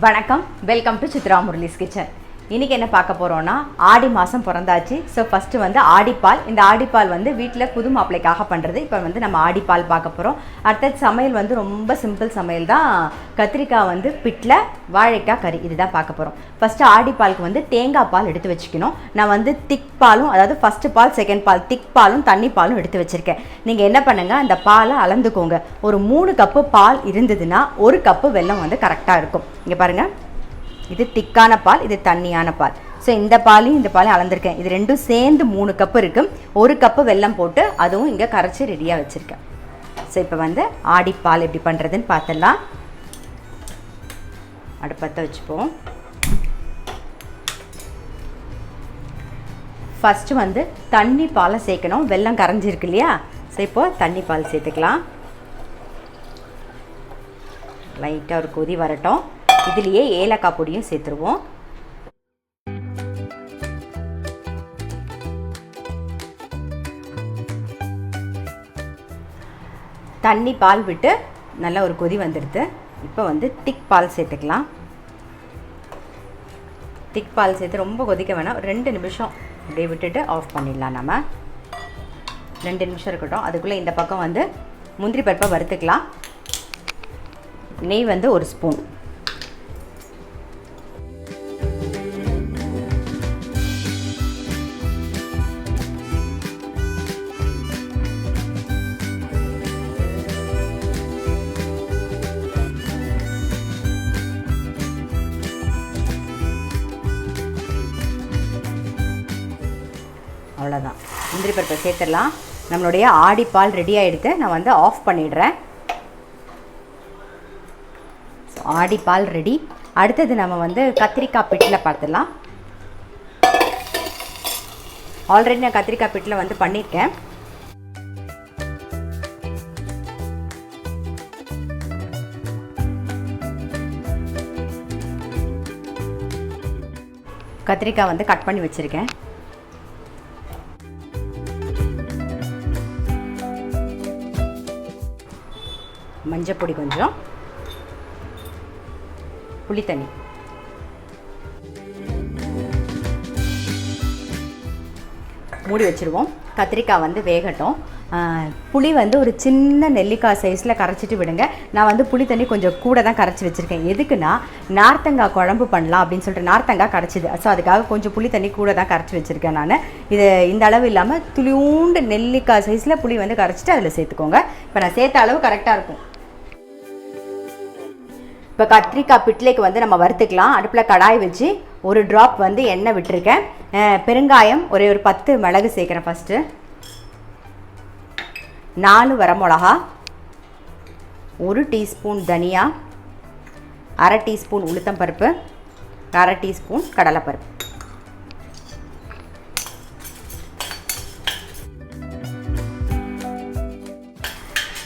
வணக்கம், welcome to Chitra Murali's kitchen. இன்றைக்கி என்ன பார்க்க போகிறோன்னா, ஆடி மாதம் பிறந்தாச்சு. ஸோ ஃபஸ்ட்டு வந்து ஆடிப்பால். இந்த ஆடிப்பால் வந்து வீட்டில் புது மாப்பிள்ளைக்காக பண்ணுறது. இப்போ வந்து நம்ம ஆடிப்பால் பார்க்க போகிறோம். அடுத்தது சமையல் வந்து ரொம்ப சிம்பிள் சமையல் தான். கத்திரிக்காய் வந்து பிட்ல, வாழைக்காய் கறி, இதுதான் பார்க்க போகிறோம். ஃபஸ்ட்டு ஆடிப்பாலுக்கு வந்து தேங்காய் பால் எடுத்து வச்சுக்கணும். நான் வந்து திக் பாலும், அதாவது ஃபஸ்ட்டு பால், செகண்ட் பால், திக் பாலும் தண்ணி பாலும் எடுத்து வச்சுருக்கேன். நீங்கள் என்ன பண்ணுங்கள், அந்த பாலை அளந்துக்கோங்க. ஒரு 3 கப்பு பால் இருந்ததுன்னா 1 கப்பு வெல்லம் வந்து கரெக்டாக இருக்கும். இங்கே பாருங்கள், இது திக்கான பால், இது தண்ணியான பால். ஸோ இந்த பாலையும் இந்த பாலையும் அளந்திருக்கேன். இது ரெண்டும் சேர்ந்து 3 கப்பு இருக்குது. 1 கப்பு வெல்லம் போட்டு அதுவும் இங்கே கரைச்சி ரெடியாக வச்சுருக்கேன். ஸோ இப்போ வந்து ஆடிப்பால் எப்படி பண்ணுறதுன்னு பார்த்துடலாம். அடுப்பத்தை வச்சுப்போம். ஃபஸ்ட்டு வந்து தண்ணி பாலை சேர்க்கணும். வெல்லம் கரைஞ்சிருக்கு இல்லையா? ஸோ இப்போது தண்ணி பால் சேர்த்துக்கலாம். லைட்டாக ஒரு கொதி வரட்டும். இதுலேயே ஏலக்காய் பொடியும் சேர்த்துருவோம். தண்ணி பால் விட்டு நல்லா ஒரு கொதி வந்துடுது. இப்போ வந்து திக் பால் சேர்த்துக்கலாம். திக் பால் சேர்த்து ரொம்ப கொதிக்க வேணாம். 2 நிமிஷம் அப்படியே விட்டுட்டு ஆஃப் பண்ணிடலாம். நம்ம 2 நிமிஷம் இருக்கட்டும். அதுக்குள்ளே இந்த பக்கம் வந்து முந்திரி பருப்பை வறுத்துக்கலாம். நெய் வந்து 1 ஸ்பூன். அவ்வளோதான், முந்திரி பருப்பை சேர்த்துடலாம். நம்மளுடைய ஆடிப்பால் ரெடி ஆகிடுது. நான் வந்து ஆஃப் பண்ணிடுறேன். ஸோ ஆடிப்பால் ரெடி. அடுத்தது நம்ம வந்து கத்திரிக்காய் பிட்டில் பார்த்துடலாம். ஆல்ரெடி நான் கத்திரிக்காய் பிட்டில் வந்து பண்ணியிருக்கேன். கத்திரிக்காய் வந்து கட் பண்ணி வச்சுருக்கேன். மஞ்சள் பொடி கொஞ்சம், புளி தண்ணி, மூடி வச்சுருவோம். கத்திரிக்காய் வந்து வேகட்டும். புளி வந்து ஒரு சின்ன நெல்லிக்காய் சைஸில் கரைச்சிட்டு விடுங்க. நான் வந்து புளி தண்ணி கொஞ்சம் கூட தான் கரைச்சி வச்சுருக்கேன். எதுக்குன்னா, நார்த்தங்காய் குழம்பு பண்ணலாம் அப்படின்னு சொல்லிட்டு நார்த்தங்காய் கரைச்சிது. ஸோ அதுக்காக கொஞ்சம் புளி தண்ணி கூட தான் கரைச்சி வச்சுருக்கேன் நான். இது இந்த அளவு இல்லாமல் துளியூண்டு நெல்லிக்காய் சைஸில் புளி வந்து கரைச்சிட்டு அதில் சேர்த்துக்கோங்க. இப்போ நான் சேர்த்த அளவு கரெக்டாக இருக்கும். இப்போ கத்திரிக்காய் பிட்லைக்கு வந்து நம்ம வறுத்துக்கலாம். அடுப்பில் கடாய் வச்சு 1 ட்ராப் வந்து எண்ணெய் விட்டுருக்கேன். பெருங்காயம் ஒரு 10 மிளகு சேர்க்குறேன். ஃபஸ்ட்டு 4 வரமிளகா, 1 டீஸ்பூன் தனியா, 1/2 டீஸ்பூன் உளுத்தம்பருப்பு, 1/2 டீஸ்பூன் கடலைப்பருப்பு.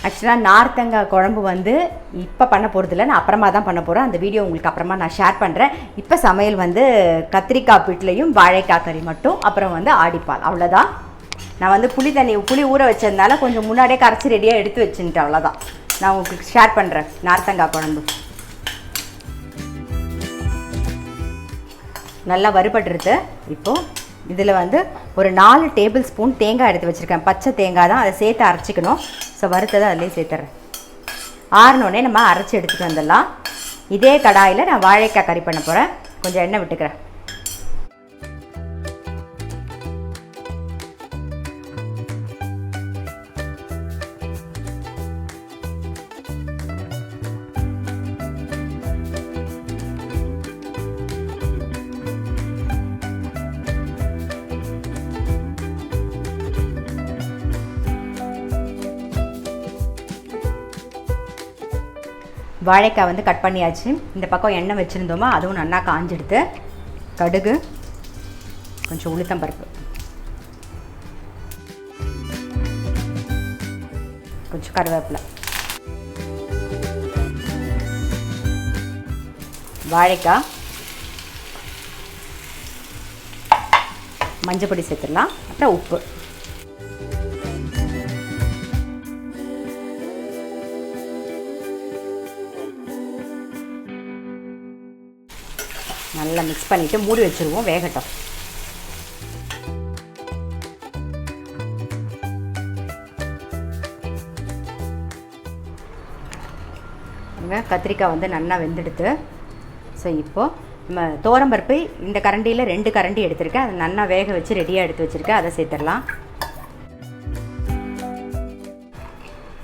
ஆக்சுவலாக நார்த்தங்காய் குழம்பு வந்து இப்போ பண்ண போகிறதில்ல, நான் அப்புறமா தான் பண்ண போகிறேன். அந்த வீடியோ உங்களுக்கு அப்புறமா நான் ஷேர் பண்ணுறேன். இப்போ சமையல் வந்து கத்திரிக்காய் பிட்லையும் வாழைக்காய் கறி மட்டும், அப்புறம் வந்து ஆடிப்பால், அவ்வளோதான். நான் வந்து புளி ஊற வச்சதுனால கொஞ்சம் முன்னாடியே கரைச்சி ரெடியாக எடுத்து வச்சுட்டேன். அவ்வளோதான். நான் உங்களுக்கு ஷேர் பண்ணுறேன் நார்த்தங்காய் குழம்பு. நல்லா வறுபட்டுருது. இப்போது இதில் வந்து ஒரு 4 டேபிள் ஸ்பூன் தேங்காய் எடுத்து வச்சுருக்கேன். பச்சை தேங்காய் தான், அதை சேர்த்து அரைச்சிக்கணும். ஸோ வறுத்ததை அதிலே சேர்த்துறேன். ஆறினோடனே நம்ம அரைச்சி எடுத்துகிட்டு வந்துடலாம். இதே கடாயில் நான் வாழைக்காய் கறி பண்ண போகிறேன். கொஞ்சம் எண்ணெய் விட்டுக்கிறேன். வாழைக்காய் வந்து கட் பண்ணியாச்சு. இந்த பக்கம் எண்ணெய் வச்சுருந்தோமா, அதுவும் நல்லா காஞ்சிடுது. கடுகு, கொஞ்சம் உளுத்தம்பருப்பு, கொஞ்சம் கருவேப்பிலை, வாழைக்காய், மஞ்சள் பொடி சேர்த்துடலாம். அப்புறம் உப்பு. நல்லா மிக்ஸ் பண்ணிவிட்டு மூடி வச்சுருவோம், வேகட்டும். கத்திரிக்காய் வந்து நல்லா வெந்தெடுத்து. ஸோ இப்போது நம்ம துவரம்பருப்பு இந்த கரண்டியில் 2 கரண்டி எடுத்துருக்கேன். அதை நல்லா வேக வச்சு ரெடியாக எடுத்து வச்சுருக்கேன். அதை சேர்த்துடலாம்.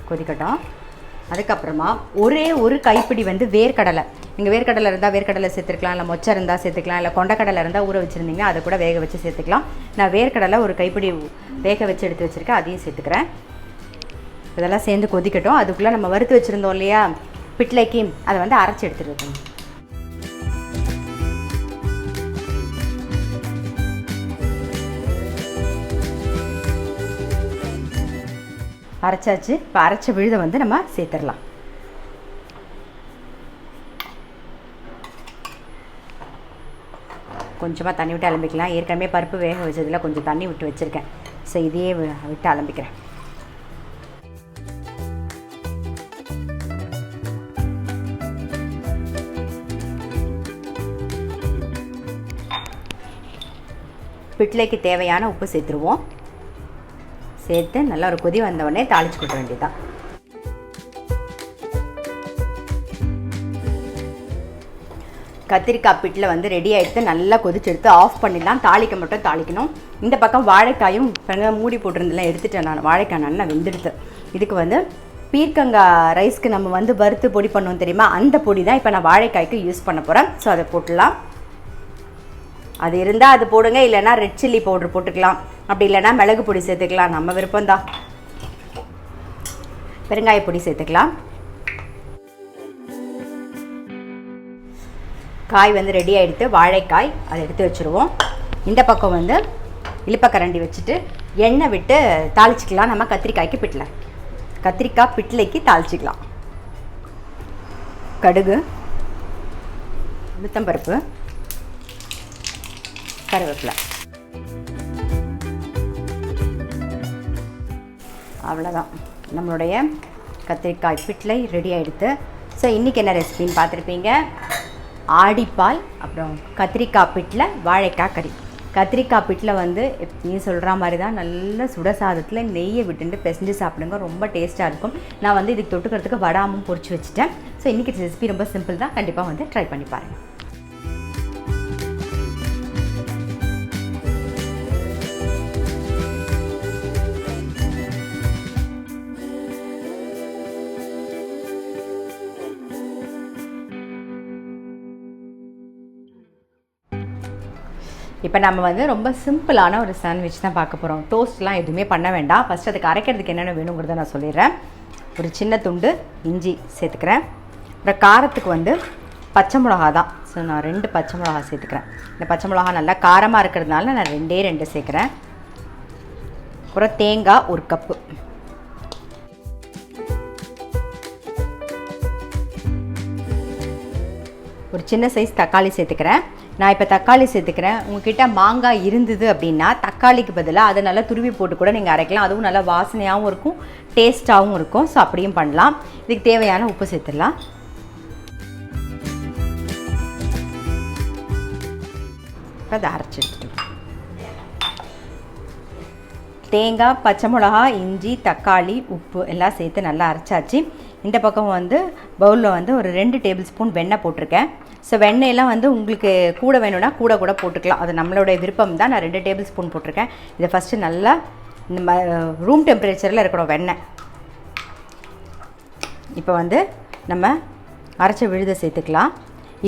கொதிக்கட்டும். அதுக்கப்புறமா ஒரே ஒரு கைப்பிடி வந்து வேர்க்கடலை. நீங்கள் வேர்க்கடலை இருந்தால் வேர்க்கடலை சேர்த்துக்கலாம், இல்லை மொச்சை இருந்தால் சேர்த்துக்கலாம், இல்லை கொண்டக்கடலை இருந்தால் ஊற வச்சுருந்தீங்கன்னா அதை கூட வேக வச்சு சேர்த்துக்கலாம். நான் வேர்க்கடலை ஒரு கைப்பிடி வேக வச்சு எடுத்து வச்சுருக்கேன், அதையும் சேர்த்துக்கிறேன். இதெல்லாம் சேர்ந்து கொதிக்கட்டும். அதுக்குள்ளே நம்ம வறுத்து வச்சுருந்தோம் இல்லையா பிட்லைக்கு, அதை வந்து அரைச்சி எடுத்துகிட்டு இருக்கணும். அரைச்சாச்சு. இப்போ அரைச்ச விழுதை வந்து நம்ம சேர்த்துடலாம். கொஞ்சமாக தண்ணி விட்டு அலம்பிக்கலாம். ஏற்கனவே பருப்பு வேக வச்சதில் கொஞ்சம் தண்ணி விட்டு வச்சுருக்கேன். ஸோ இதையே விட்டு அலம்பிக்கிறேன். பிட்லைக்கு தேவையான உப்பு சேர்த்துருவோம். சேர்த்து நல்லா ஒரு கொதி வந்தவுடனே தாளிச்சு கொட்ட வேண்டியதுதான். கத்திரிக்காய் பிட்டில் வந்து ரெடி ஆகிடுத்து. நல்லா கொதிச்செடுத்து ஆஃப் பண்ணிடலாம். தாளிக்க மட்டும் தாளிக்கணும். இந்த பக்கம் வாழைக்காயும் மூடி போட்டிருந்தெல்லாம் எடுத்துட்டேன் நான். வாழைக்காய் நல்லா வெந்துடுத்து. இதுக்கு வந்து பீர்க்கங்காய் ரைஸ்க்கு நம்ம வந்து வறுத்து பொடி பண்ணுவோம் தெரியுமா, அந்த பொடி தான் இப்போ நான் வாழைக்காய்க்கு யூஸ் பண்ண போகிறேன். ஸோ அதை போட்டுடலாம். அது இருந்தால் அது போடுங்க, இல்லைனா ரெட் சில்லி பவுடர் போட்டுக்கலாம், அப்படி இல்லைனா மிளகு பொடி சேர்த்துக்கலாம், நம்ம விருப்பம்தான். பெருங்காய பொடி சேர்த்துக்கலாம். காய் வந்து ரெடி ஆகிடுத்து. வாழைக்காய் அதை எடுத்து வச்சுருவோம். இந்த பக்கம் வந்து இழுப்பக்கரண்டி வச்சுட்டு எண்ணெய் விட்டு தாளிச்சிக்கலாம். நம்ம கத்திரிக்காய்க்கு பிட்டலை, கத்திரிக்காய் பிட்லைக்கு தாளிச்சிக்கலாம். கடுகு, உளுத்தம்பருப்பு, கருவேப்பிலை, அவ்வளோதான். நம்மளுடைய கத்திரிக்காய் பிட்லை ரெடி ஆகிடுது. ஸோ இன்றைக்கி என்ன ரெசிபின்னு பார்த்துருப்பீங்க. ஆடிப்பால், அப்புறம் கத்திரிக்காய் பிட்டில் வாழைக்காய் கறி. கத்திரிக்காய் பிட்டில் வந்து நீ சொல்கிற மாதிரி தான் நல்ல சுடசாதத்தில் நெய்யை விட்டுட்டு பிசைஞ்சு சாப்பிடுங்க, ரொம்ப டேஸ்ட்டாக இருக்கும். நான் வந்து இதுக்கு தொட்டுக்கிறதுக்கு வடாமும் பொரிச்சு வச்சுட்டேன். ஸோ இன்றைக்கி ரெசிபி ரொம்ப சிம்பிள் தான், கண்டிப்பாக வந்து ட்ரை பண்ணி பாருங்கள். இப்போ நம்ம வந்து ரொம்ப சிம்பிளான ஒரு சாண்ட்விச் தான் பார்க்க போகிறோம். டோஸ்ட்லாம் எதுவுமே பண்ண வேண்டாம். ஃபஸ்ட்டு அதுக்கு அரைக்கிறதுக்கு என்னென்ன வேணுங்கிறத நான் சொல்லிடுறேன். ஒரு சின்ன துண்டு இஞ்சி சேர்த்துக்கிறேன். அப்புறம் காரத்துக்கு வந்து பச்சை மிளகா தான். ஸோ நான் 2 பச்சை மிளகா சேர்த்துக்கிறேன். இந்த பச்சை மிளகா நல்லா காரமாக இருக்கிறதுனால நான் 2 சேர்க்குறேன். அப்புறம் தேங்காய் 1 கப்பு, ஒரு சின்ன சைஸ் தக்காளி சேர்த்துக்கிறேன். நான் இப்போ தக்காளி சேர்த்துக்கிறேன். உங்ககிட்ட மாங்காய் இருந்தது அப்படின்னா தக்காளிக்கு பதிலாக அதை நல்லா துருவி போட்டு கூட நீங்கள் அரைக்கலாம். அதுவும் நல்லா வாசனையாகவும் இருக்கும், டேஸ்ட்டாகவும் இருக்கும். ஸோ அப்படியும் பண்ணலாம். இதுக்கு தேவையான உப்பு சேர்த்துடலாம். இப்போ அதை அரைச்சி எடுத்துட்டு தேங்காய், பச்சை மிளகா, இஞ்சி, தக்காளி, உப்பு எல்லாம் சேர்த்து நல்லா அரைச்சாச்சு. இந்த பக்கம் வந்து பவுலில் வந்து ஒரு 2 டேபிள் ஸ்பூன் வெண்ணெய் போட்டிருக்கேன். ஸோ வெண்ணெயெல்லாம் வந்து உங்களுக்கு கூட வேணும்னா கூட போட்டுக்கலாம், அது நம்மளுடைய விருப்பம் தான். நான் 2 டேபிள் ஸ்பூன் போட்டிருக்கேன். இதை ஃபஸ்ட்டு நல்லா இந்த ரூம் டெம்பரேச்சரில் இருக்கணும் வெண்ணெய். இப்போ வந்து நம்ம அரைச்ச விழுதை சேர்த்துக்கலாம்.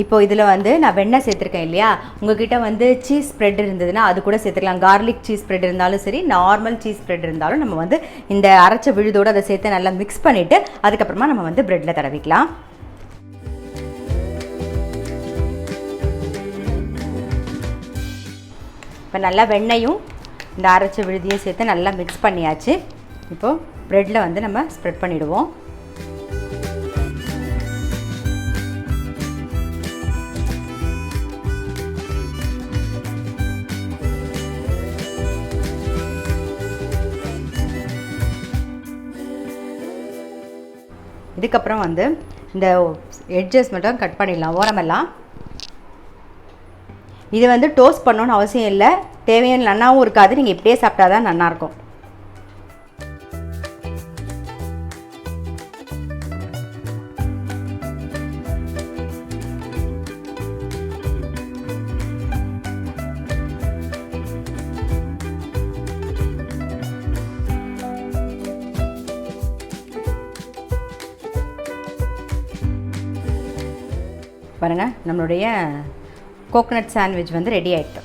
இப்போ இதில் வந்து நான் வெண்ணெய் சேர்த்துருக்கேன் இல்லையா, உங்கள்கிட்ட வந்து சீஸ் ஸ்ப்ரெட் இருந்ததுன்னா அது கூட சேர்த்துக்கலாம். கார்லிக் சீஸ் ஸ்ப்ரெட் இருந்தாலும் சரி, நார்மல் சீஸ் ஸ்ப்ரெட் இருந்தாலும் நம்ம வந்து இந்த அரைச்ச விழுதோடு அதை சேர்த்து நல்லா மிக்ஸ் பண்ணிவிட்டு அதுக்கப்புறமா நம்ம வந்து ப்ரெட்டில் தடவிக்கலாம். இப்போ நல்லா வெண்ணையும் இந்த அரைச்ச விழுதியும் சேர்த்து நல்லா மிக்ஸ் பண்ணியாச்சு. இப்போது ப்ரெட்டில் வந்து நம்ம ஸ்ப்ரெட் பண்ணிவிடுவோம். இதுக்கப்புறம் வந்து இந்த எட்ஜஸ் மட்டும் கட் பண்ணிடலாம், ஓரமெல்லாம். இது வந்து டோஸ்ட் பண்ணணும்னு அவசியம் இல்லை, தேவையான நன்னாவும் இருக்காது, நீங்கள் இப்படியே சாப்பிட்டா தான் நல்லாயிருக்கும். பாருங்கள், நம்மளுடைய கோகனட் சாண்ட்விச் வந்து ரெடி ஆகிட்டு.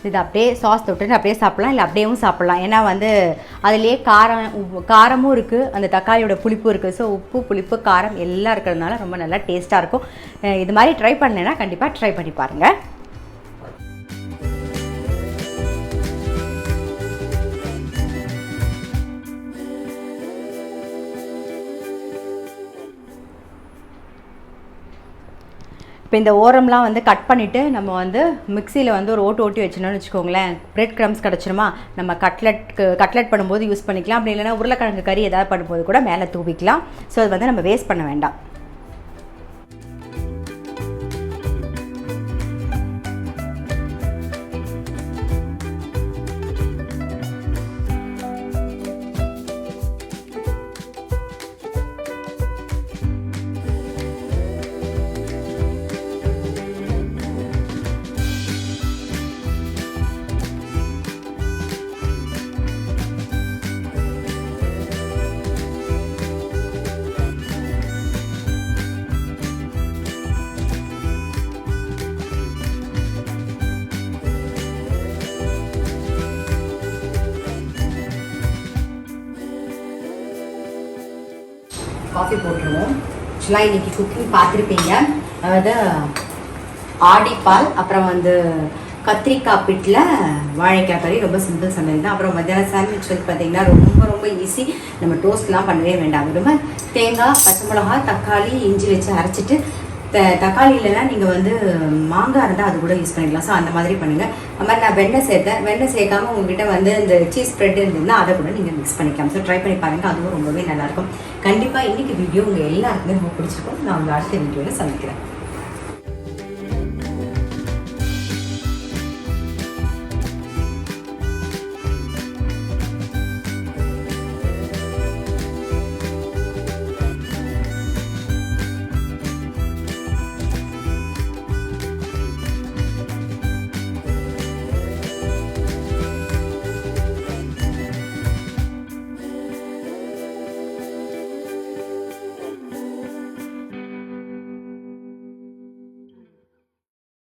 இது அப்படியே சாஸ் தொட்டுட்டு அப்படியே சாப்பிட்லாம், இல்லை அப்படியேவும் சாப்பிட்லாம். ஏன்னா வந்து அதுலேயே காரமும் இருக்குது, அந்த தக்காளியோட புளிப்பும் இருக்குது. ஸோ உப்பு, புளிப்பு, காரம் எல்லாம் இருக்கிறதுனால ரொம்ப நல்லா டேஸ்ட்டாக இருக்கும். இது மாதிரி ட்ரை பண்ணேன்னா கண்டிப்பாக ட்ரை பண்ணி பாருங்கள். இப்போ இந்த ஓரம்லாம் வந்து கட் பண்ணிவிட்டு நம்ம வந்து மிக்சியில் வந்து ஒரு ஓட்டி வச்சுனோன்னு வச்சுக்கோங்களேன், பிரெட் க்ரம்ஸ் கிடச்சிருமா, நம்ம கட்லெட் பண்ணும்போது யூஸ் பண்ணிக்கலாம். அப்படி இல்லைனா உருளைக்கிழங்கு கறி ஏதாவது பண்ணும்போது கூட மேலே தூவிக்கலாம். ஸோ அது வந்து நம்ம வேஸ்ட் பண்ண வேண்டாம். காஃபி போட்டுருவோம். ஆக்சுவலாக இன்றைக்கி குக்கிங் பார்த்துருப்பீங்க. அதாவது ஆடி பால், அப்புறம் வந்து கத்திரிக்காய் பிட்டில் வாழைக்காய் கறி, ரொம்ப சிம்பிள் சமையல் தான். அப்புறம் மத்தியானம் சாண்ட்விச் வந்து பார்த்திங்கன்னா ரொம்ப ரொம்ப ஈஸி, நம்ம டோஸ்ட்லாம் பண்ணவே வேண்டாம். ரொம்ப தேங்காய், பச்சை மிளகா, தக்காளி, இஞ்சி வச்சு அரைச்சிட்டு, தக்காளி இல்லைனா நீங்கள் வந்து மாங்காய் இருந்தால் அது கூட யூஸ் பண்ணிக்கலாம். ஸோ அந்த மாதிரி பண்ணுங்கள். அது மாதிரி நான் வெண்ணெய் சேர்த்தேன். வெண்ணெய் சேர்க்காமல் உங்கள்கிட்ட வந்து இந்த சீஸ் ஸ்ப்ரெட் இருந்ததுன்னா அதை கூட நீங்கள் மிக்ஸ் பண்ணிக்கலாம். ஸோ ட்ரை பண்ணி பாருங்கள், அதுவும் ரொம்பவே நல்லாயிருக்கும். கண்டிப்பாக இன்றைக்கி வீடியோ உங்கள் எல்லாருக்குமே ரொம்ப பிடிச்சிருக்கும். நான் உங்கள் அடுத்த வீடியோவில் சந்திக்கிறேன்.